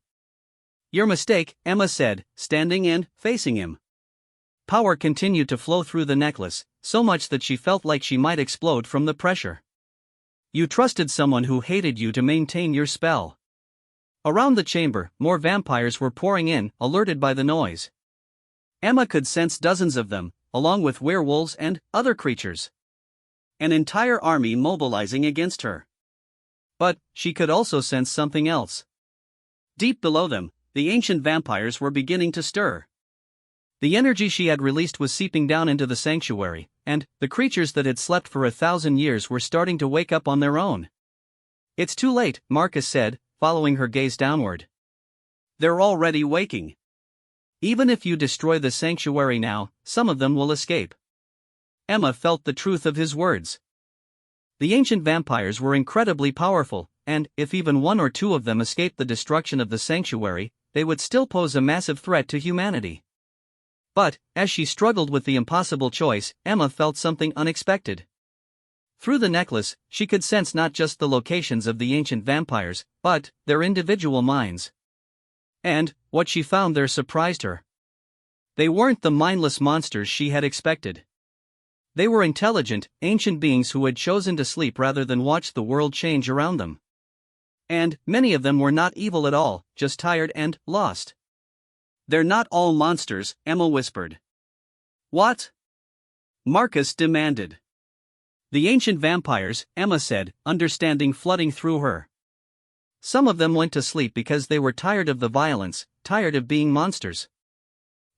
"Your mistake," Emma said, standing and facing him. Power continued to flow through the necklace, so much that she felt like she might explode from the pressure. "You trusted someone who hated you to maintain your spell." Around the chamber, more vampires were pouring in, alerted by the noise. Emma could sense dozens of them, along with werewolves and other creatures. An entire army mobilizing against her. But she could also sense something else. Deep below them, the ancient vampires were beginning to stir. The energy she had released was seeping down into the sanctuary, and the creatures that had slept for 1,000 years were starting to wake up on their own. "It's too late," Marcus said, following her gaze downward. "They're already waking. Even if you destroy the sanctuary now, some of them will escape." Emma felt the truth of his words. The ancient vampires were incredibly powerful, and if even one or two of them escaped the destruction of the sanctuary, they would still pose a massive threat to humanity. But, as she struggled with the impossible choice, Emma felt something unexpected. Through the necklace, she could sense not just the locations of the ancient vampires, but their individual minds. And what she found there surprised her. They weren't the mindless monsters she had expected. They were intelligent, ancient beings who had chosen to sleep rather than watch the world change around them. And many of them were not evil at all, just tired and lost. "They're not all monsters," Emma whispered. "What?" Marcus demanded. "The ancient vampires," Emma said, understanding flooding through her. "Some of them went to sleep because they were tired of the violence, tired of being monsters.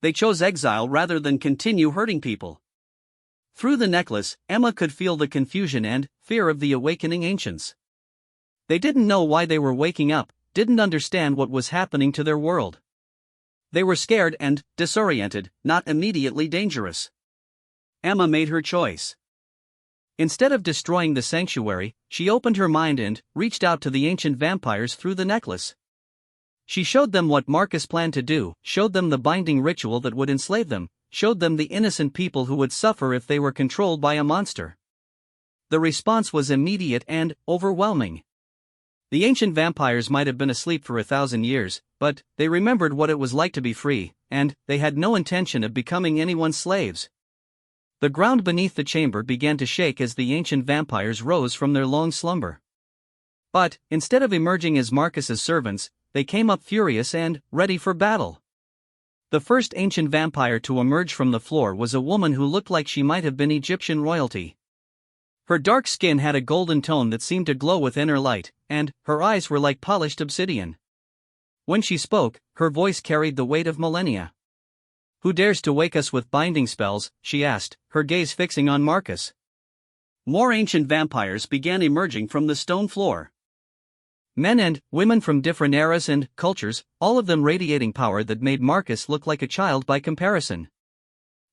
They chose exile rather than continue hurting people." Through the necklace, Emma could feel the confusion and fear of the awakening ancients. They didn't know why they were waking up, didn't understand what was happening to their world. They were scared and disoriented, not immediately dangerous. Emma made her choice. Instead of destroying the sanctuary, she opened her mind and reached out to the ancient vampires through the necklace. She showed them what Marcus planned to do, showed them the binding ritual that would enslave them, showed them the innocent people who would suffer if they were controlled by a monster. The response was immediate and overwhelming. The ancient vampires might have been asleep for 1,000 years, but they remembered what it was like to be free, and they had no intention of becoming anyone's slaves. The ground beneath the chamber began to shake as the ancient vampires rose from their long slumber. But, instead of emerging as Marcus's servants, they came up furious and ready for battle. The first ancient vampire to emerge from the floor was a woman who looked like she might have been Egyptian royalty. Her dark skin had a golden tone that seemed to glow with inner light, and her eyes were like polished obsidian. When she spoke, her voice carried the weight of millennia. "Who dares to wake us with binding spells?" she asked, her gaze fixing on Marcus. More ancient vampires began emerging from the stone floor. Men and women from different eras and cultures, all of them radiating power that made Marcus look like a child by comparison.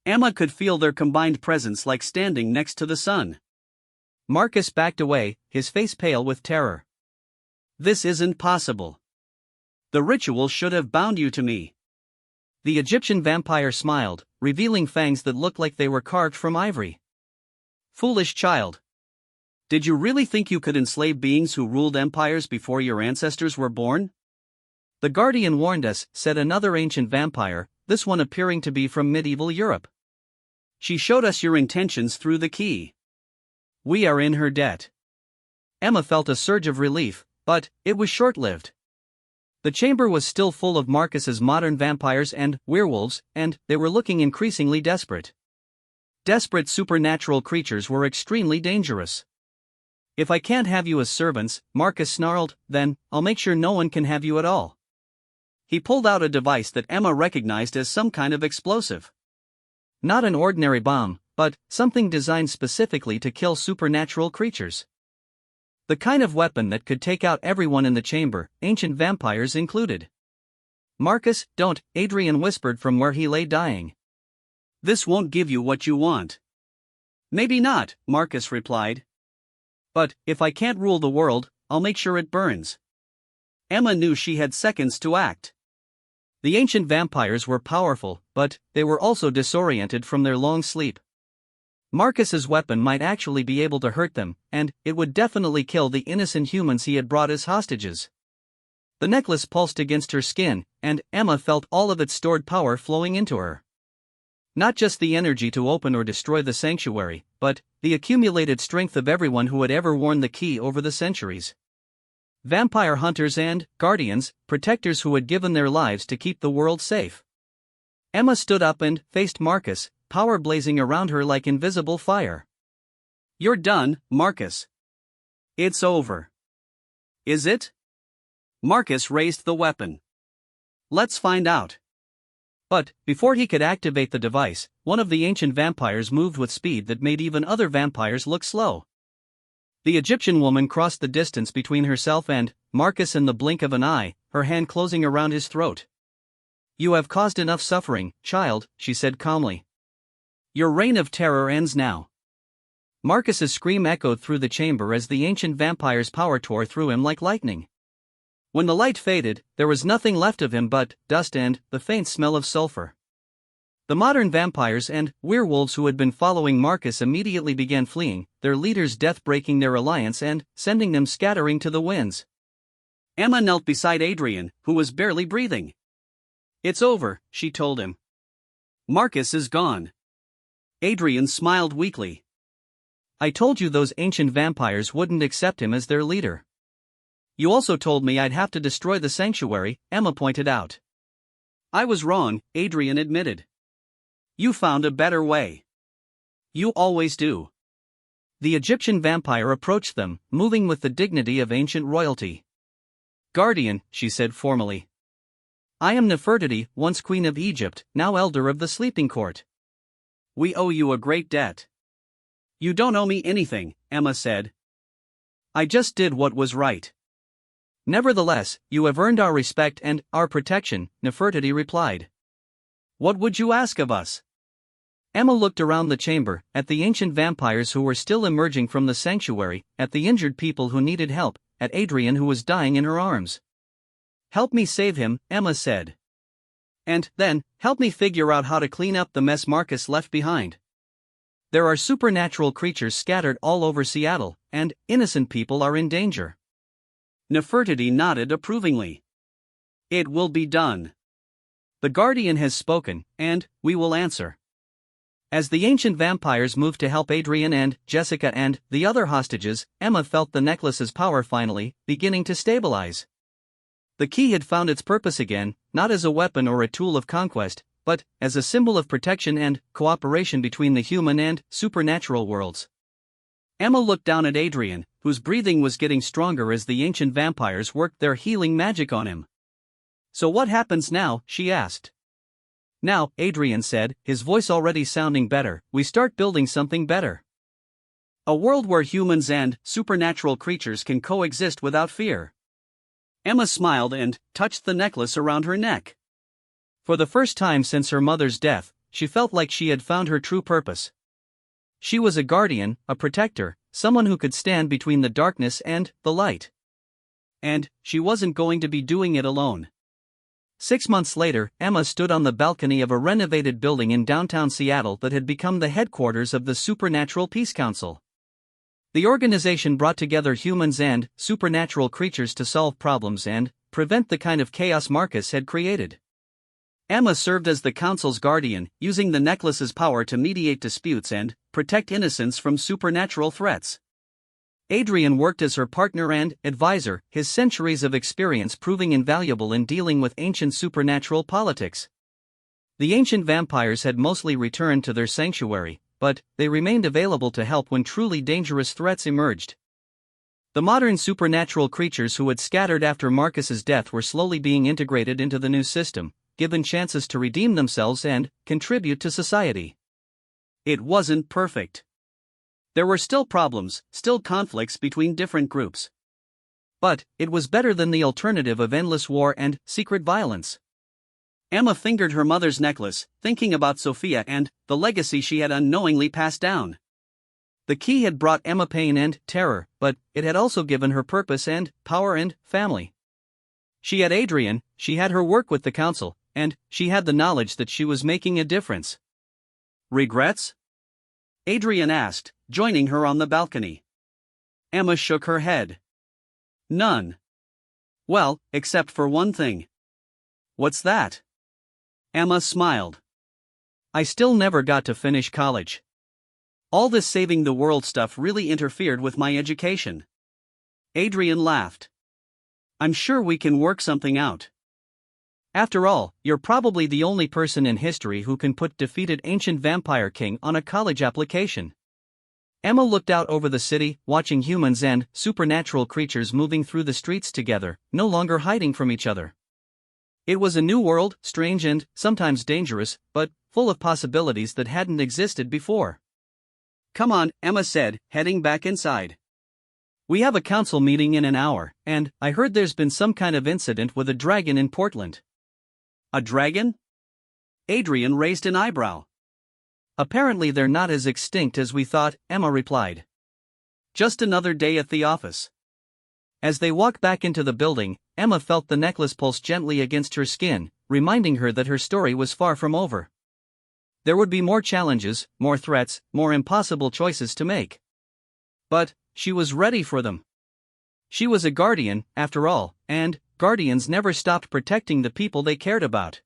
Emma could feel their combined presence like standing next to the sun. Marcus backed away, his face pale with terror. "This isn't possible. The ritual should have bound you to me." The Egyptian vampire smiled, revealing fangs that looked like they were carved from ivory. "Foolish child. Did you really think you could enslave beings who ruled empires before your ancestors were born?" "The Guardian warned us," said another ancient vampire, this one appearing to be from medieval Europe. "She showed us your intentions through the key. We are in her debt." Emma felt a surge of relief, but it was short-lived. The chamber was still full of Marcus's modern vampires and werewolves, and they were looking increasingly desperate. Desperate supernatural creatures were extremely dangerous. "If I can't have you as servants," Marcus snarled, "then I'll make sure no one can have you at all." He pulled out a device that Emma recognized as some kind of explosive. Not an ordinary bomb, but something designed specifically to kill supernatural creatures. The kind of weapon that could take out everyone in the chamber, ancient vampires included. "Marcus, don't," Adrian whispered from where he lay dying. "This won't give you what you want." "Maybe not," Marcus replied. "But if I can't rule the world, I'll make sure it burns." Emma knew she had seconds to act. The ancient vampires were powerful, but they were also disoriented from their long sleep. Marcus's weapon might actually be able to hurt them, and it would definitely kill the innocent humans he had brought as hostages. The necklace pulsed against her skin, and Emma felt all of its stored power flowing into her. Not just the energy to open or destroy the sanctuary, but the accumulated strength of everyone who had ever worn the key over the centuries. Vampire hunters and guardians, protectors who had given their lives to keep the world safe. Emma stood up and faced Marcus, power blazing around her like invisible fire. "You're done, Marcus. It's over." "Is it?" Marcus raised the weapon. "Let's find out." But before he could activate the device, one of the ancient vampires moved with speed that made even other vampires look slow. The Egyptian woman crossed the distance between herself and Marcus in the blink of an eye, her hand closing around his throat. "You have caused enough suffering, child," she said calmly. "Your reign of terror ends now." Marcus's scream echoed through the chamber as the ancient vampire's power tore through him like lightning. When the light faded, there was nothing left of him but dust and the faint smell of sulfur. The modern vampires and werewolves who had been following Marcus immediately began fleeing, their leaders' death breaking their alliance and sending them scattering to the winds. Emma knelt beside Adrian, who was barely breathing. "It's over," she told him. "Marcus is gone." Adrian smiled weakly. "I told you those ancient vampires wouldn't accept him as their leader." "You also told me I'd have to destroy the sanctuary," Emma pointed out. "I was wrong," Adrian admitted. "You found a better way. You always do." The Egyptian vampire approached them, moving with the dignity of ancient royalty. "Guardian," she said formally. "I am Nefertiti, once Queen of Egypt, now Elder of the Sleeping Court. We owe you a great debt." "You don't owe me anything," Emma said. "I just did what was right." "Nevertheless, you have earned our respect and our protection," Nefertiti replied. "What would you ask of us?" Emma looked around the chamber, at the ancient vampires who were still emerging from the sanctuary, at the injured people who needed help, at Adrian who was dying in her arms. "Help me save him," Emma said. "And then, help me figure out how to clean up the mess Marcus left behind. There are supernatural creatures scattered all over Seattle, and innocent people are in danger." Nefertiti nodded approvingly. "It will be done. The Guardian has spoken, and we will answer." As the ancient vampires moved to help Adrian and Jessica and the other hostages, Emma felt the necklace's power finally beginning to stabilize. The key had found its purpose again, not as a weapon or a tool of conquest, but as a symbol of protection and cooperation between the human and supernatural worlds. Emma looked down at Adrian, whose breathing was getting stronger as the ancient vampires worked their healing magic on him. "So what happens now?" she asked. "Now," Adrian said, his voice already sounding better, "we start building something better. A world where humans and supernatural creatures can coexist without fear." Emma smiled and touched the necklace around her neck. For the first time since her mother's death, she felt like she had found her true purpose. She was a guardian, a protector, someone who could stand between the darkness and the light. And she wasn't going to be doing it alone. 6 months later, Emma stood on the balcony of a renovated building in downtown Seattle that had become the headquarters of the Supernatural Peace Council. The organization brought together humans and supernatural creatures to solve problems and prevent the kind of chaos Marcus had created. Emma served as the council's guardian, using the necklace's power to mediate disputes and protect innocents from supernatural threats. Adrian worked as her partner and advisor, his centuries of experience proving invaluable in dealing with ancient supernatural politics. The ancient vampires had mostly returned to their sanctuary, but they remained available to help when truly dangerous threats emerged. The modern supernatural creatures who had scattered after Marcus's death were slowly being integrated into the new system, given chances to redeem themselves and contribute to society. It wasn't perfect. There were still problems, still conflicts between different groups. But it was better than the alternative of endless war and secret violence. Emma fingered her mother's necklace, thinking about Sophia and the legacy she had unknowingly passed down. The key had brought Emma pain and terror, but it had also given her purpose and power and family. She had Adrian, she had her work with the council, and she had the knowledge that she was making a difference. Regrets? Adrian asked, joining her on the balcony. Emma shook her head. None. Well, except for one thing. What's that? Emma smiled. I still never got to finish college. All this saving the world stuff really interfered with my education. Adrian laughed. I'm sure we can work something out. After all, you're probably the only person in history who can put defeated ancient vampire king on a college application. Emma looked out over the city, watching humans and supernatural creatures moving through the streets together, no longer hiding from each other. It was a new world, strange and sometimes dangerous, but full of possibilities that hadn't existed before. Come on, Emma said, heading back inside. We have a council meeting in an hour, and I heard there's been some kind of incident with a dragon in Portland. A dragon? Adrian raised an eyebrow. Apparently they're not as extinct as we thought, Emma replied. Just another day at the office. As they walked back into the building, Emma felt the necklace pulse gently against her skin, reminding her that her story was far from over. There would be more challenges, more threats, more impossible choices to make. But she was ready for them. She was a guardian, after all, and guardians never stopped protecting the people they cared about.